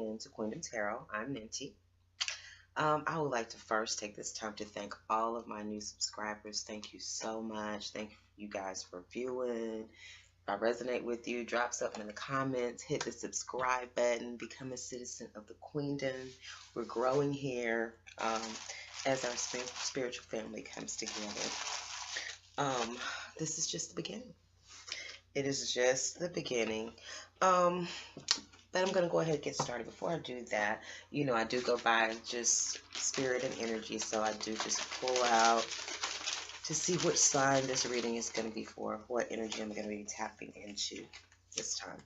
tuning in to Queendom Tarot. I'm Ninti. I would like to first take this time to thank all of my new subscribers. Thank you so much. Thank you guys for viewing. If I resonate with you, drop something in the comments, hit the subscribe button, become a citizen of the Queendom. We're growing here as our spiritual family comes together. This is just the beginning. It is just the beginning. But I'm going to go ahead and get started. Before I do that, I do go by just spirit and energy. So I do just pull out to see which sign this reading is going to be for, what energy I'm going to be tapping into this time.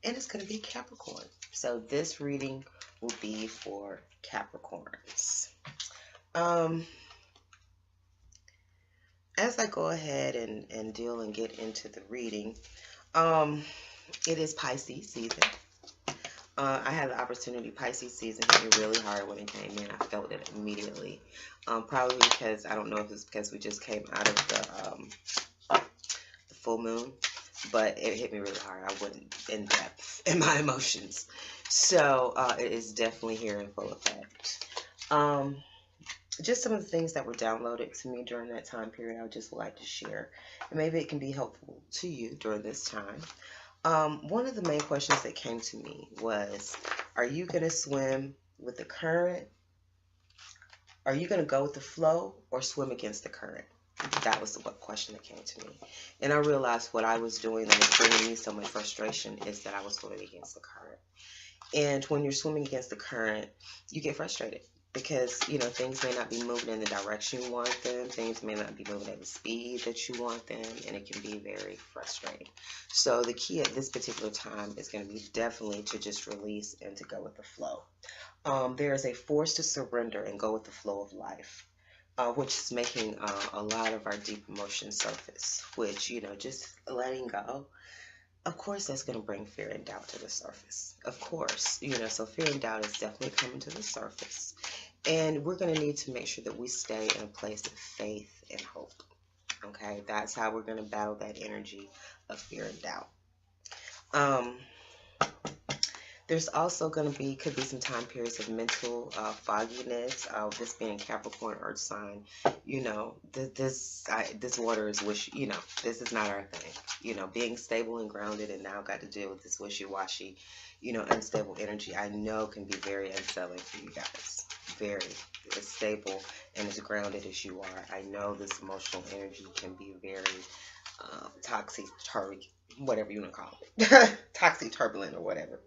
And it's going to be Capricorn. So this reading will be for Capricorns. As I go ahead and deal and get into the reading, it is Pisces season. I had the opportunity. Pisces season hit me really hard when it came in. I felt it immediately. Probably because, I don't know if it's because we just came out of the full moon, but it hit me really hard. I went in depth in my emotions. So it is definitely here in full effect. Just some of the things that were downloaded to me during that time period, I would just like to share. And maybe it can be helpful to you during this time. One of the main questions that came to me was, are you going to swim with the current? Are you going to go with the flow or swim against the current? That was the question that came to me. And I realized what I was doing that was bringing me so much frustration is that I was swimming against the current. And when you're swimming against the current, you get frustrated. Because, things may not be moving in the direction you want them. Things may not be moving at the speed that you want them. And it can be very frustrating. So the key at this particular time is going to be definitely to just release and to go with the flow. There is a force to surrender and go with the flow of life, which is making a lot of our deep emotions surface. Which, just letting go. Of course, that's going to bring fear and doubt to the surface. Of course, so fear and doubt is definitely coming to the surface. And we're going to need to make sure that we stay in a place of faith and hope. Okay, that's how we're going to battle that energy of fear and doubt. There's also going to be, could be some time periods of mental fogginess. This being Capricorn Earth sign, this water is this is not our thing. Being stable and grounded, and now got to deal with this wishy-washy, unstable energy. I know can be very unsettling for you guys. Very as stable and as grounded as you are. I know this emotional energy can be very toxic, whatever you want to call it, toxic, turbulent, or whatever.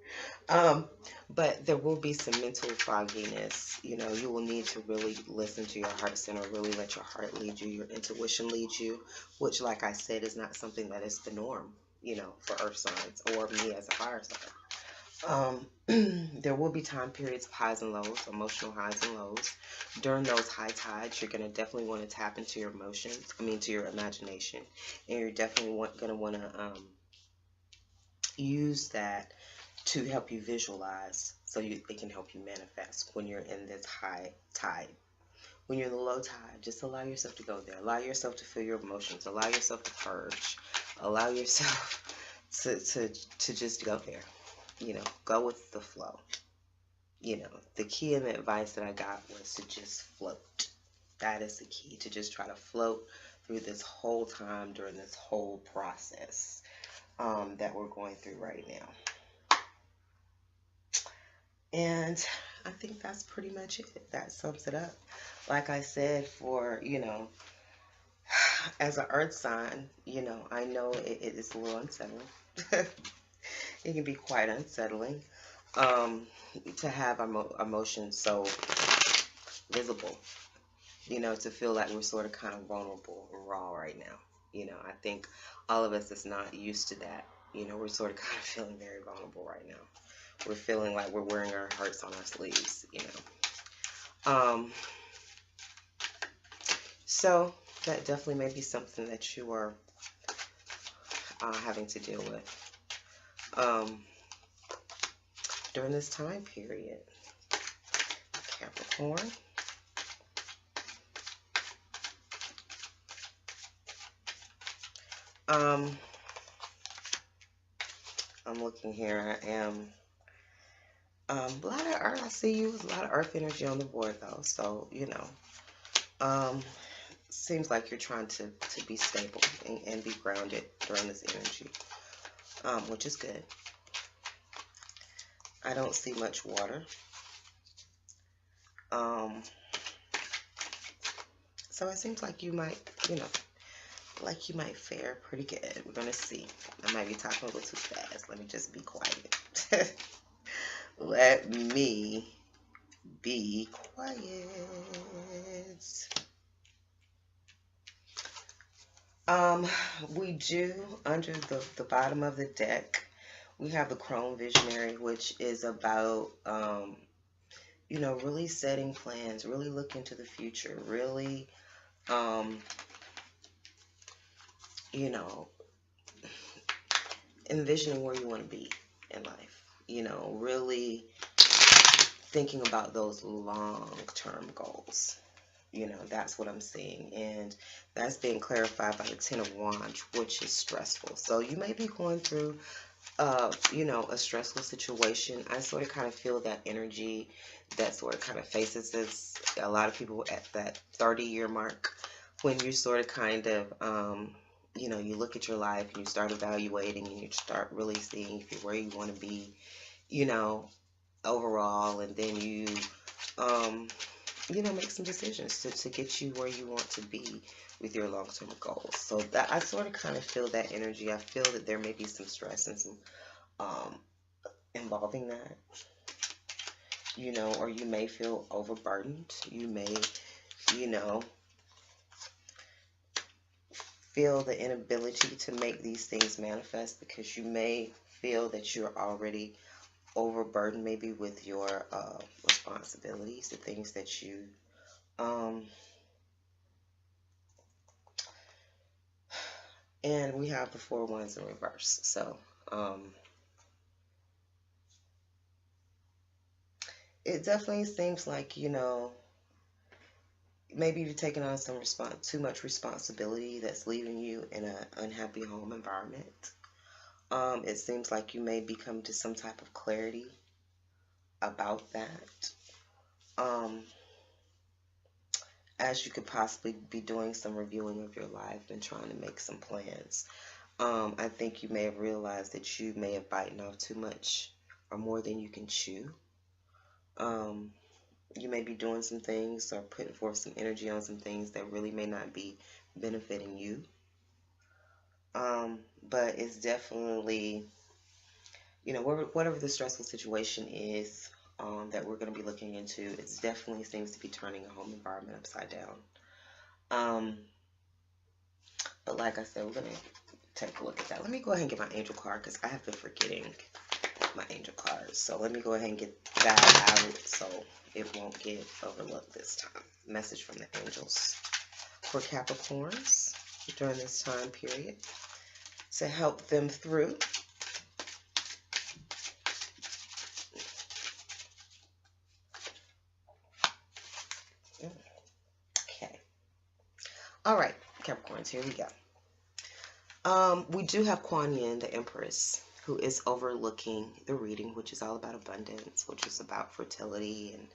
But there will be some mental fogginess. You will need to really listen to your heart center, really let your heart lead you, your intuition lead you, which, like I said, is not something that is the norm, for earth signs or me as a fire sign. There will be time periods of highs and lows, emotional highs and lows. During those high tides, you're going to definitely want to tap into your emotions, to your imagination. And you're definitely going to want to use that to help you visualize so it can help you manifest when you're in this high tide. When you're in the low tide, just allow yourself to go there. Allow yourself to feel your emotions. Allow yourself to purge. Allow yourself to just go there. Go with the flow. The key and the advice that I got was to just float. That is the key, to just try to float through this whole time during this whole process that we're going through right now. And I think that's pretty much it. That sums it up. Like I said, for, as an earth sign, I know it is a little unsettling. It can be quite unsettling to have emotions so visible, to feel like we're sort of kind of vulnerable and raw right now. I think all of us is not used to that. We're sort of kind of feeling very vulnerable right now. We're feeling like we're wearing our hearts on our sleeves, So that definitely may be something that you are having to deal with during this time period. Capricorn. I'm looking here. I am A lot of earth. I see you. There's a lot of earth energy on the board, though. So, you know, seems like you're trying to be stable and be grounded during this energy, which is good. I don't see much water. So it seems like you might, you know, like you might fare pretty good. We're going to see. I might be talking a little too fast. Let me just be quiet. Let me be quiet. We do, under the bottom of the deck, we have the Chrome Visionary, which is about, you know, really setting plans, really looking to the future, really, you know, envisioning where you want to be in life, you know, really thinking about those long-term goals. You know, that's what I'm seeing. And that's being clarified by the Ten of Wands, which is stressful. So you may be going through, you know, a stressful situation. I sort of kind of feel that energy that sort of kind of faces this. A lot of people at that 30-year mark, when you sort of kind of, you know, you look at your life and you start evaluating and you start really seeing if you're where you want to be, you know, overall, and then you know, make some decisions to get you where you want to be with your long-term goals. So that I sort of kind of feel that energy. I feel that there may be some stress and some involving that, you know, or you may feel overburdened. You may, you know, feel the inability to make these things manifest because you may feel that you're already overburdened maybe with your responsibilities, the things that you and we have the Four Wands in reverse. So it definitely seems like, you know, maybe you've taken on some too much responsibility that's leaving you in an unhappy home environment. It seems like you may become to some type of clarity about that. As you could possibly be doing some reviewing of your life and trying to make some plans. I think you may have realized that you may have bitten off too much or more than you can chew. You may be doing some things or putting forth some energy on some things that really may not be benefiting you. But it's definitely, you know, whatever the stressful situation is that we're going to be looking into, it definitely seems to be turning a home environment upside down. But like I said, we're going to take a look at that. Let me go ahead and get my angel card because I have been forgetting my angel cards. So let me go ahead and get that out so it won't get overlooked this time. Message from the angels for Capricorns during this time period to help them through. Okay. All right, Capricorns, here we go. We do have Kuan Yin, the Empress, who is overlooking the reading, which is all about abundance, which is about fertility and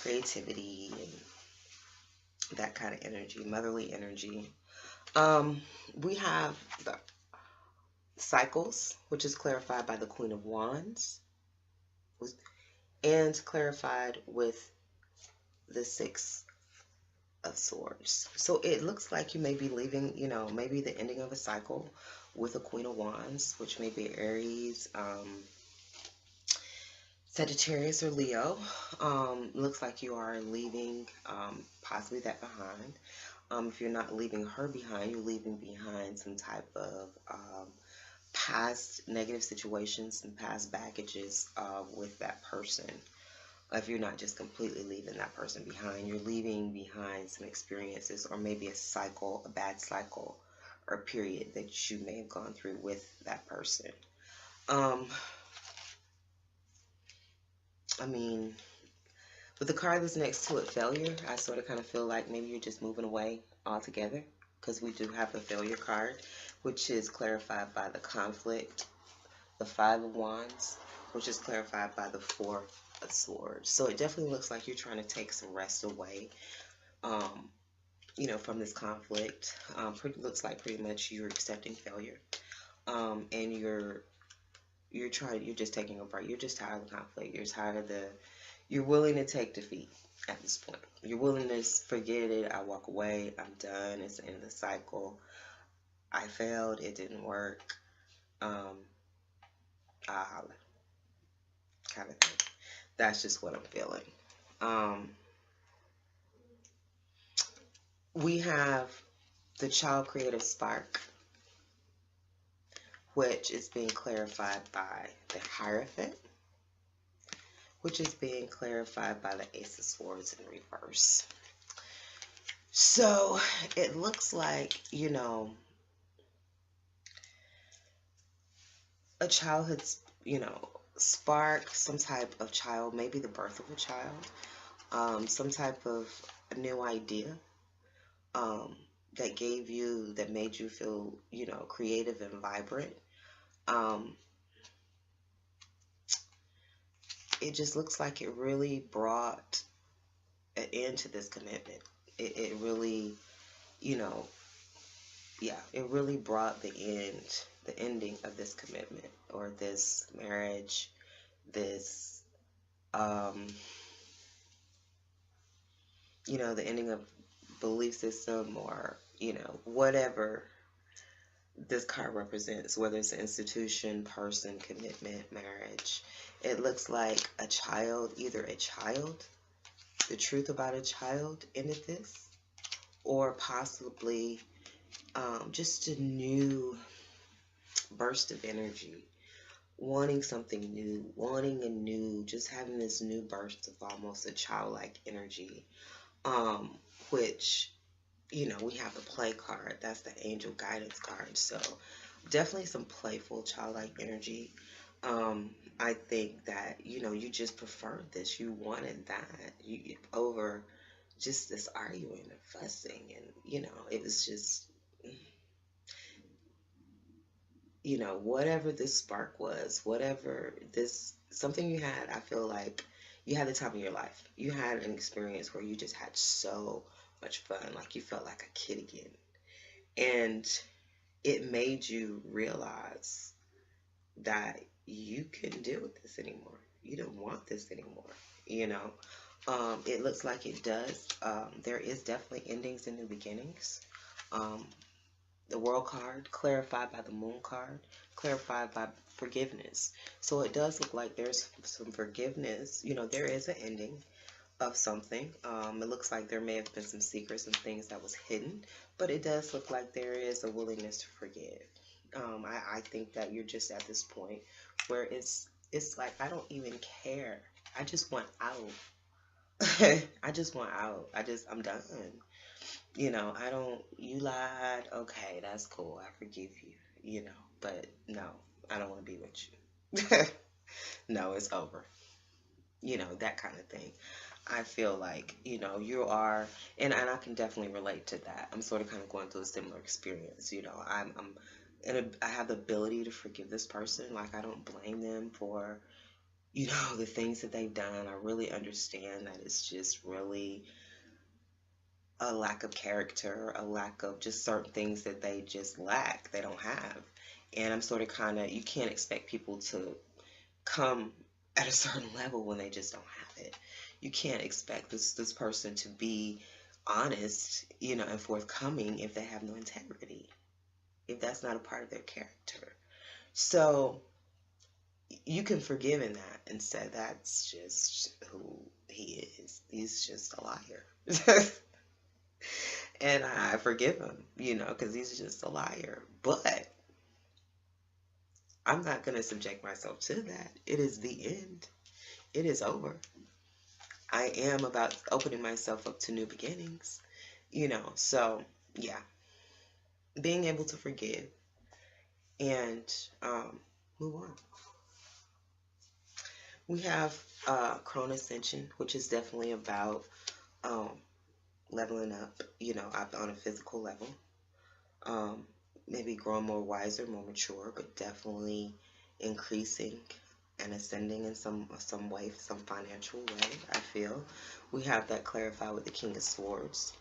creativity and that kind of energy, motherly energy. We have the cycles, which is clarified by the Queen of Wands and clarified with the Six of Swords. So it looks like you may be leaving, you know, maybe the ending of a cycle with a Queen of Wands, which may be Aries, Sagittarius, or Leo. Looks like you are leaving possibly that behind. If you're not leaving her behind, you're leaving behind some type of past negative situations and past baggages with that person. If you're not just completely leaving that person behind, you're leaving behind some experiences or maybe a cycle, a bad cycle or period that you may have gone through with that person. I mean, with the card that's next to it, failure, I sort of kind of feel like maybe you're just moving away altogether because we do have the failure card, which is clarified by the conflict, the Five of Wands, which is clarified by the Four of Swords. So it definitely looks like you're trying to take some rest away, you know, from this conflict. Looks like pretty much you're accepting failure, and you're just taking a break. You're just tired of the conflict. You're tired of you're willing to take defeat at this point. You're willing to forget it. I walk away. I'm done. It's the end of the cycle. I failed. It didn't work. I holla, kind of thing. That's just what I'm feeling. We have the child creative spark, which is being clarified by the Hierophant, which is being clarified by the Ace of Swords in reverse. So it looks like, you know, a childhood, you know, spark, some type of child, maybe the birth of a child, some type of new idea that made you feel, you know, creative and vibrant. It just looks like it really brought an end to this commitment. It really, you know, yeah, it really brought the ending of this commitment or this marriage, this, you know, the ending of belief system, or, you know, whatever this card represents, whether it's an institution, person, commitment, marriage. It looks like a child, either a child, the truth about a child ended this, or possibly just a new burst of energy, wanting something new, wanting a new, just having this new burst of almost a childlike energy, which, you know, we have the play card. That's the angel guidance card. So definitely some playful childlike energy. I think that, you know, you just preferred this. You wanted that over just this arguing and fussing. And, you know, it was just, you know, whatever this spark was, whatever this, something you had, I feel like you had the time of your life. You had an experience where you just had so much fun. Like you felt like a kid again. And it made you realize that you couldn't deal with this anymore. You don't want this anymore, you know. It looks like it does. There is definitely endings and new beginnings. The World card, clarified by the Moon card, clarified by forgiveness. So it does look like there's some forgiveness. You know, there is an ending of something. It looks like there may have been some secrets and things that was hidden, but it does look like there is a willingness to forgive. I think that you're just at this point where it's like, I don't even care. I just want out. I just want out. I'm done. You know, you lied. Okay, that's cool. I forgive you, you know, but no, I don't want to be with you. No, it's over. You know, that kind of thing. I feel like, you know, you are, and I can definitely relate to that. I'm sort of kind of going through a similar experience. You know, I have the ability to forgive this person. Like, I don't blame them for, you know, the things that they've done. I really understand that it's just really a lack of character, a lack of just certain things that they just lack, they don't have. And I'm sort of kind of, you can't expect people to come at a certain level when they just don't have it. You can't expect this person to be honest, you know, and forthcoming if they have no integrity, if that's not a part of their character. So you can forgive in that and say that's just who he is. He's just a liar. And I forgive him, you know, because he's just a liar. But I'm not going to subject myself to that. It is the end. It is over. I am about opening myself up to new beginnings, you know. So, yeah. Being able to forgive and move on. We have Crown Ascension, which is definitely about leveling up, you know, on a physical level. Maybe growing more wiser, more mature, but definitely increasing and ascending in some way, some financial way, I feel. We have that clarified with the King of Swords.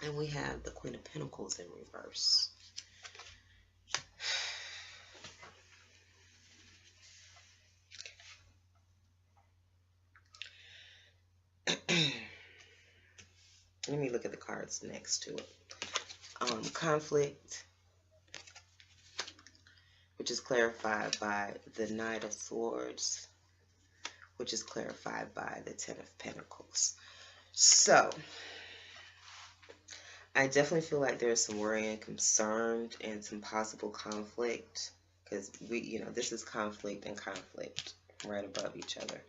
And we have the Queen of Pentacles in reverse. Let me look at the cards next to it. Conflict, which is clarified by the Knight of Swords, which is clarified by the Ten of Pentacles. So, I definitely feel like there's some worry and concern and some possible conflict, because this is conflict and conflict right above each other.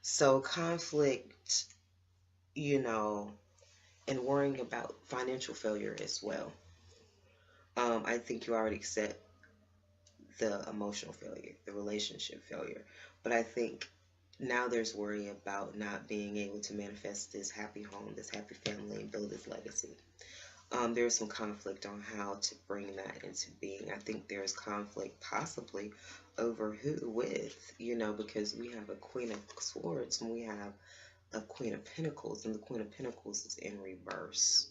So conflict, and worrying about financial failure as well. I think you already accept the emotional failure, the relationship failure, but I think now there's worry about not being able to manifest this happy home, this happy family, and build this legacy. There's some conflict on how to bring that into being. I think there's conflict possibly over who with, because we have a Queen of Swords and we have a Queen of Pentacles, and the Queen of Pentacles is in reverse.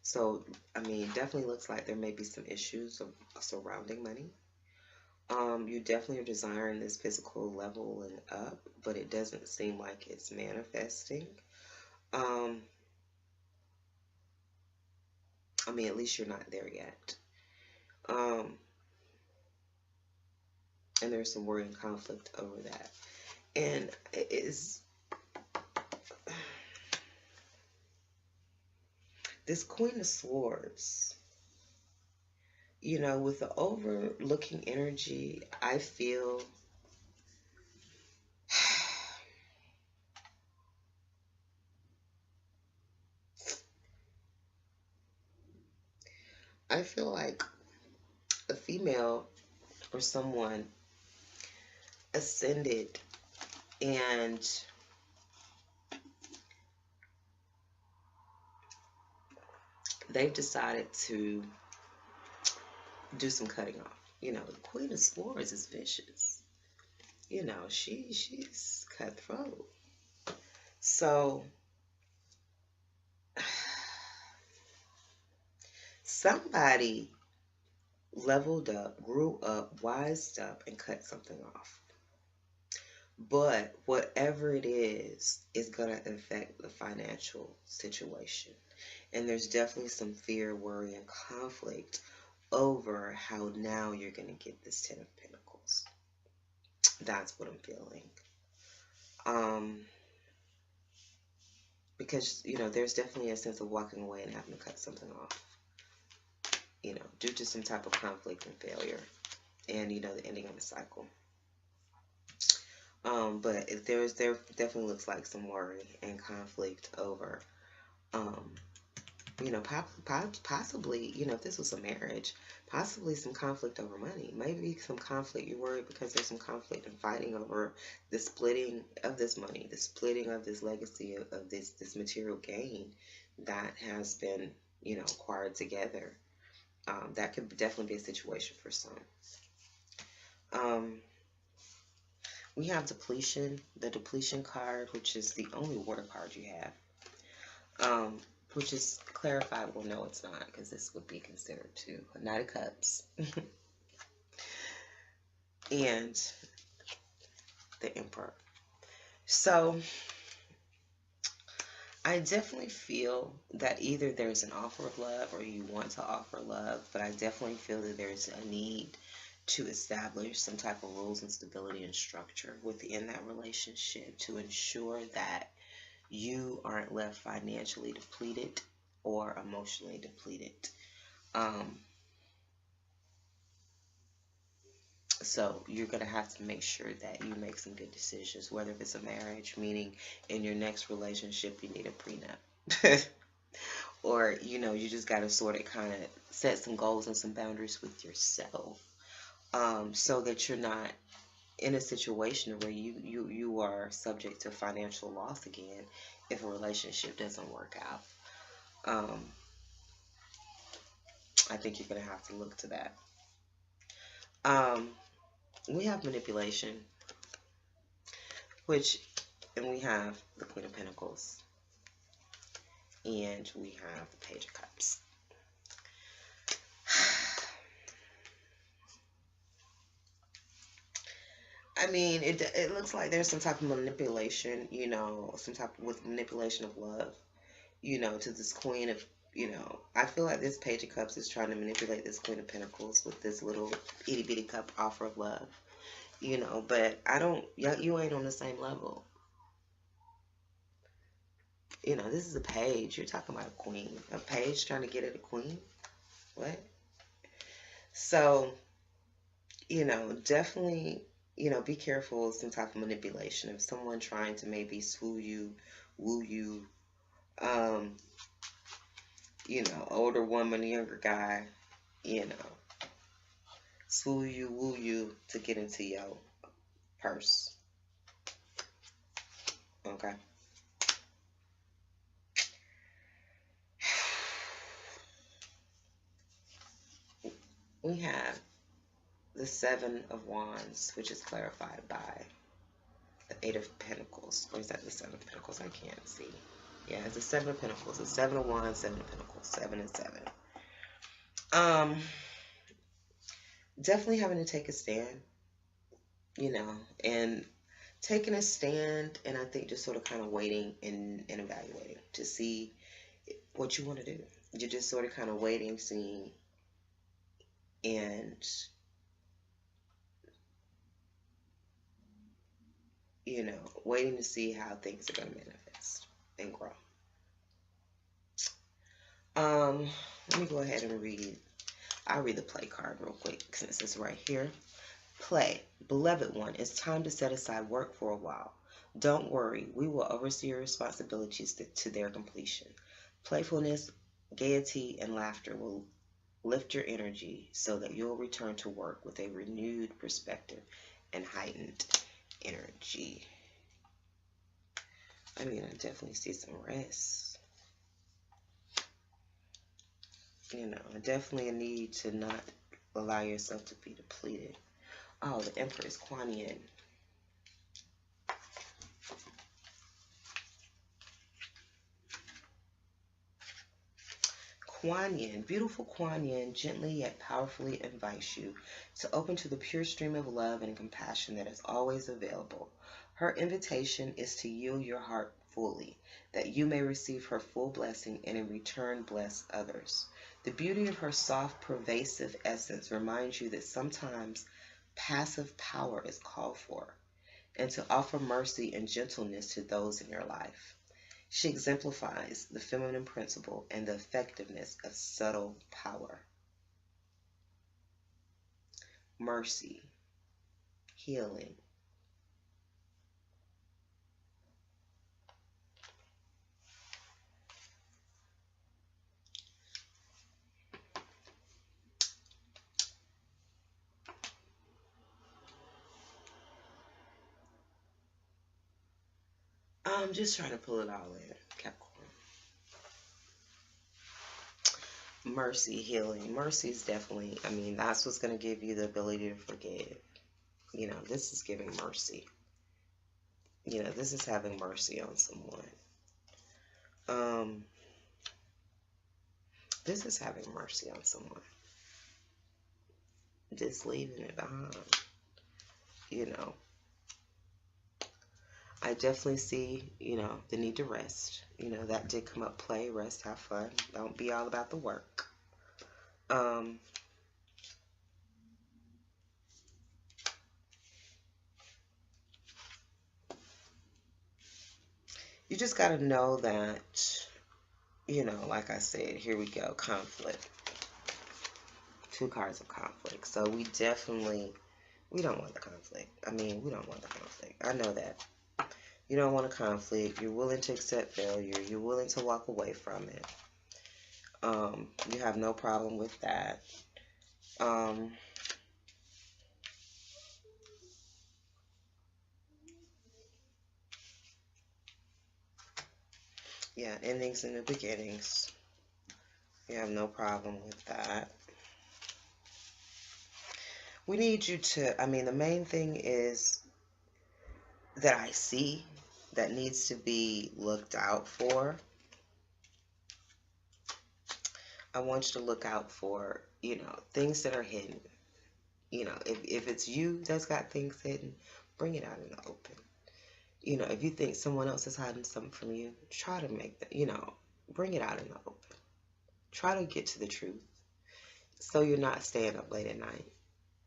So, I mean, definitely looks like there may be some issues surrounding money. You definitely are desiring this physical level and up, but it doesn't seem like it's manifesting. I mean, at least you're not there yet. And there's some worry and conflict over that. And it is this Queen of Swords, with the overlooking energy, I feel like a female or someone ascended and they've decided to do some cutting off. The Queen of Swords is vicious. She's cutthroat. So somebody leveled up, grew up, wised up, and cut something off. But whatever it is going to affect the financial situation. And there's definitely some fear, worry, and conflict over how now you're going to get this Ten of Pentacles. That's what I'm feeling. Because, there's definitely a sense of walking away and having to cut something off. Due to some type of conflict and failure. And, the ending of the cycle. But there definitely looks like some worry and conflict over, possibly, if this was a marriage, possibly some conflict over money. Maybe some conflict, you're worried because there's some conflict and fighting over the splitting of this money, the splitting of this legacy of this material gain that has been, acquired together. That could definitely be a situation for some. We have depletion, the depletion card, which is the only water card you have, which is clarified. Well, no, it's not, because this would be considered too a Knight of Cups. And the Emperor. So I definitely feel that either there's an offer of love or you want to offer love, but I definitely feel that there's a need to establish some type of rules and stability and structure within that relationship to ensure that you aren't left financially depleted or emotionally depleted. So you're going to have to make sure that you make some good decisions, whether if it's a marriage, meaning in your next relationship you need a prenup. Or, you just got to sort of kind of set some goals and some boundaries with yourself. So that you're not in a situation where you are subject to financial loss again if a relationship doesn't work out. I think you're going to have to look to that. Um, we have manipulation, and we have the Queen of Pentacles, and we have the Page of Cups. I mean, it looks like there's some type of manipulation, some type with manipulation of love, to this Queen of, I feel like this Page of Cups is trying to manipulate this Queen of Pentacles with this little itty bitty cup offer of love, but you ain't on the same level. This is a page. You're talking about a queen. A page trying to get at a queen? What? So, definitely, be careful of some type of manipulation. If someone trying to maybe swoo you, woo you, older woman, younger guy, swoo you, woo you to get into your purse. Okay? We have the Seven of Wands, which is clarified by the Eight of Pentacles. Or is that the Seven of Pentacles? I can't see. Yeah, it's the Seven of Pentacles. The Seven of Wands, Seven of Pentacles. 7 and 7. Definitely having to take a stand, and taking a stand, and I think just sort of kind of waiting and evaluating to see what you want to do. You're just sort of kind of waiting, seeing, and waiting to see how things are going to manifest and grow. Let me go ahead and read. I'll read the play card real quick since it's right here. Play. Beloved one, it's time to set aside work for a while. Don't worry, we will oversee your responsibilities to their completion. Playfulness, gaiety, and laughter will lift your energy so that you'll return to work with a renewed perspective and heightened energy. I mean, I definitely see some rest. Definitely a need to not allow yourself to be depleted. Oh, the Empress, Kuan Yin. Kuan Yin, beautiful Kuan Yin, gently yet powerfully invites you to open to the pure stream of love and compassion that is always available. Her invitation is to yield your heart fully, that you may receive her full blessing and in return bless others. The beauty of her soft, pervasive essence reminds you that sometimes passive power is called for, and to offer mercy and gentleness to those in your life. She exemplifies the feminine principle and the effectiveness of subtle power. Mercy, healing. I'm just trying to pull it all in, Capricorn. Mercy, healing. Mercy is definitely, that's what's going to give you the ability to forgive. This is giving mercy. This is having mercy on someone. This is having mercy on someone. Just leaving it behind. I definitely see, the need to rest. That did come up. Play, rest, have fun. Don't be all about the work. You just got to know that, like I said, here we go, conflict. 2 cards of conflict. So we don't want the conflict. We don't want the conflict. I know that. You don't want a conflict. You're willing to accept failure. You're willing to walk away from it. You have no problem with that. Yeah, endings and the beginnings. You have no problem with that. We need you to, I mean, the main thing is that I see that needs to be looked out for. I want you to look out for, things that are hidden. If it's you that's got things hidden, bring it out in the open. If you think someone else is hiding something from you, try to make that, bring it out in the open. Try to get to the truth so you're not staying up late at night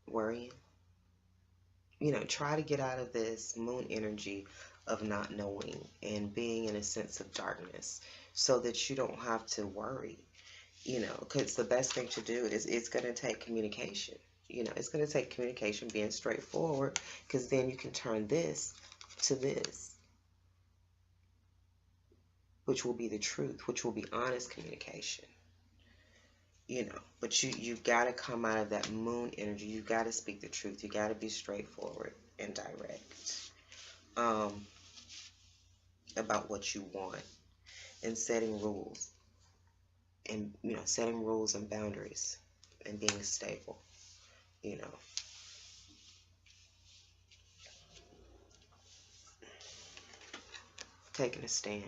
worrying. Try to get out of this moon energy of not knowing and being in a sense of darkness so that you don't have to worry. Because the best thing to do is it's going to take communication. It's going to take communication, being straightforward, because then you can turn this to this, which will be the truth, which will be honest communication. But you've got to come out of that moon energy. You've got to speak the truth. You got to be straightforward and direct about what you want, and setting rules, and setting rules and boundaries, and being stable. Taking a stand.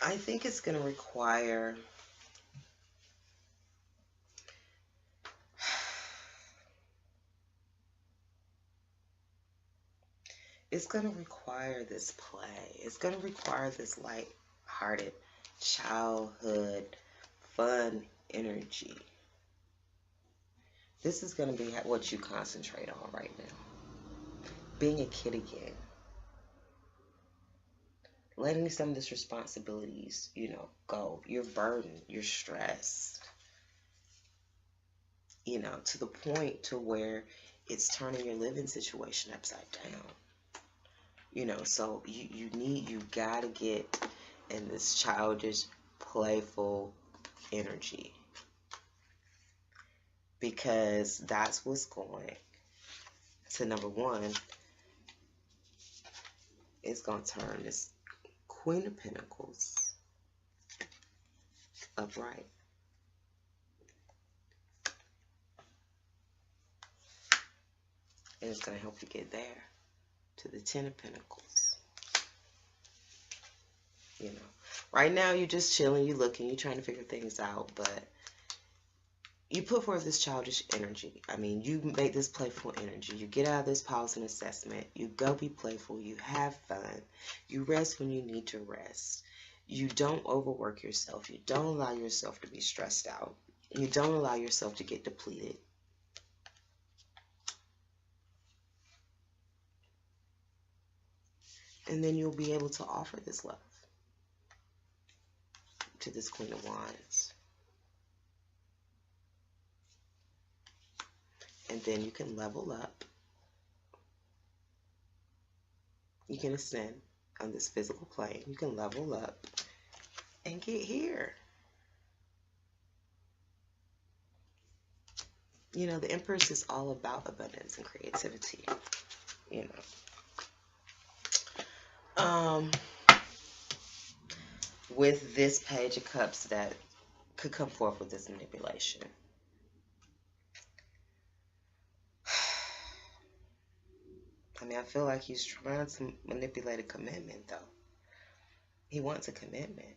I think it's going to require this play. It's going to require this light-hearted, childhood, fun energy. This is going to be what you concentrate on right now. Being a kid again. Letting some of these responsibilities, go. You're burdened. You're stressed. To the point to where it's turning your living situation upside down. So you gotta get in this childish, playful energy, because that's what's going to, number one, it's going to turn this Queen of Pentacles upright. And it's going to help you get there, to the Ten of Pentacles. Right now you're just chilling, you're looking, you're trying to figure things out, but you put forth this childish energy. I mean, you make this playful energy. You get out of this pause and assessment. You go be playful. You have fun. You rest when you need to rest. You don't overwork yourself. You don't allow yourself to be stressed out. You don't allow yourself to get depleted. And then you'll be able to offer this love to this Queen of Wands. And then you can level up. You can ascend on this physical plane. You can level up and get here. The Empress is all about abundance and creativity. With this Page of Cups that could come forth with this manipulation. I mean, I feel like he's trying to manipulate a commitment, though. He wants a commitment.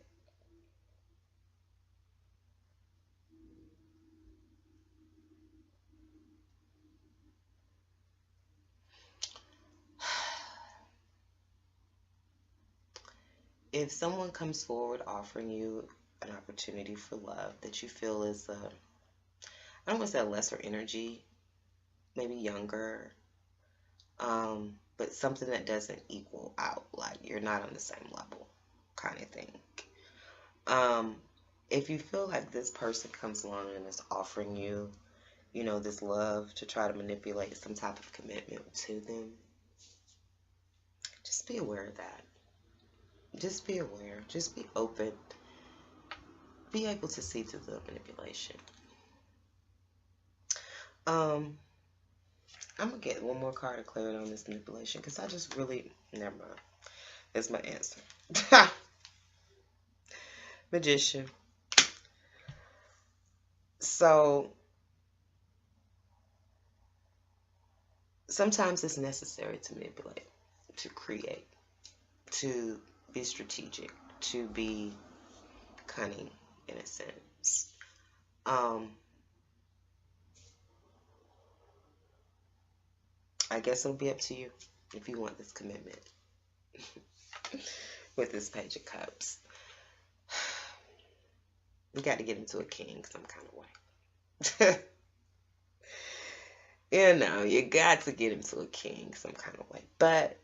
If someone comes forward offering you an opportunity for love that you feel is, I don't want to say a lesser energy, maybe younger, but something that doesn't equal out, like you're not on the same level kind of thing. If you feel like this person comes along and is offering you, this love to try to manipulate some type of commitment to them, just be aware of that. just be aware. Just be open. Be able to see through the manipulation. I'm going to get one more card of clarity on this manipulation because I just really, never mind. That's my answer. Magician. So, sometimes it's necessary to manipulate, to create, to be strategic, to be cunning in a sense. I guess it'll be up to you if you want this commitment with this Page of Cups. We got to get into a king some kind of way. You know, you got to get into a king some kind of way. But,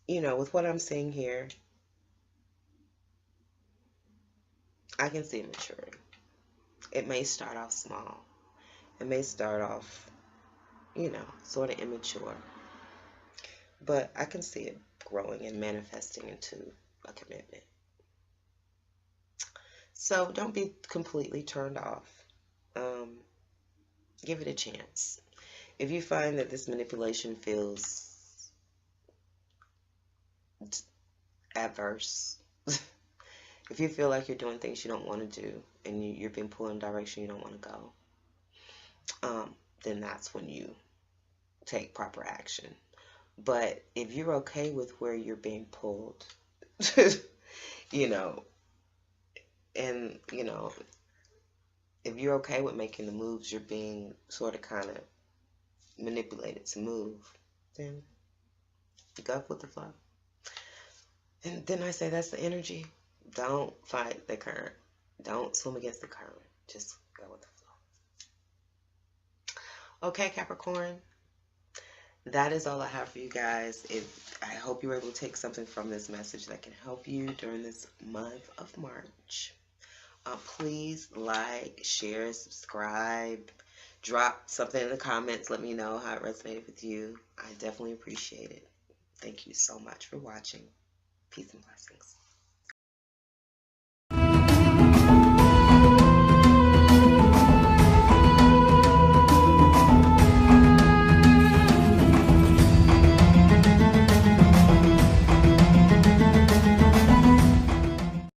you know, with what I'm seeing here, I can see it maturing. It may start off small. It may start off, you know, sort of immature. But I can see it growing and manifesting into a commitment. So don't be completely turned off. Give it a chance. If you find that this manipulation feels adverse, if you feel like you're doing things you don't want to do and you're being pulled in a direction you don't want to go, then that's when you take proper action. But if you're okay with where you're being pulled, you know, and, you know, if you're okay with making the moves you're being sort of kind of manipulated to move, then go with the flow. And then I say that's the energy. Don't fight the current. Don't swim against the current. Just go with the flow. Okay, Capricorn. That is all I have for you guys. I hope you were able to take something from this message that can help you during this month of March. Please like, share, subscribe, drop something in the comments. Let me know how it resonated with you. I definitely appreciate it. Thank you so much for watching. Peace and blessings.